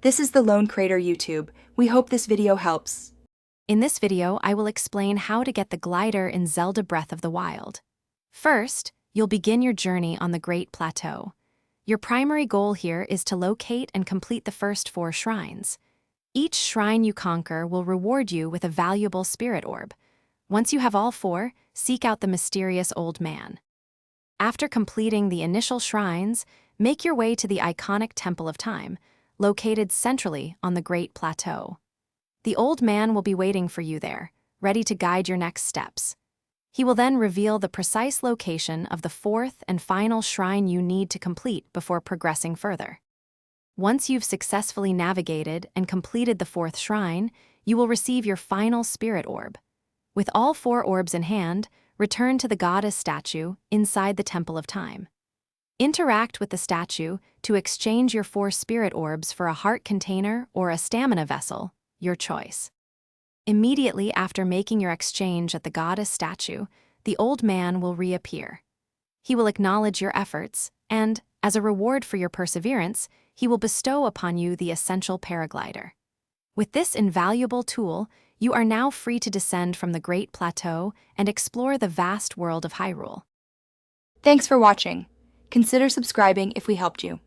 This is the Lone Crater YouTube. We hope this video helps. In this video, I will explain how to get the glider in Zelda Breath of the Wild. First, you'll begin your journey on the Great Plateau. Your primary goal here is to locate and complete the first 4 shrines. Each shrine you conquer will reward you with a valuable spirit orb. Once you have all 4, seek out the mysterious old man. After completing the initial shrines, make your way to the iconic Temple of Time, located centrally on the Great Plateau. The old man will be waiting for you there, ready to guide your next steps. He will then reveal the precise location of the 4th and final shrine you need to complete before progressing further. Once you've successfully navigated and completed the 4th shrine, you will receive your final spirit orb. With all 4 orbs in hand, return to the goddess statue inside the Temple of Time. Interact with the statue to exchange your 4 spirit orbs for a heart container or a stamina vessel, your choice. Immediately after making your exchange at the goddess statue, the old man will reappear. He will acknowledge your efforts, and, as a reward for your perseverance, he will bestow upon you the essential paraglider. With this invaluable tool, you are now free to descend from the Great Plateau and explore the vast world of Hyrule. Thanks for watching. Consider subscribing if we helped you.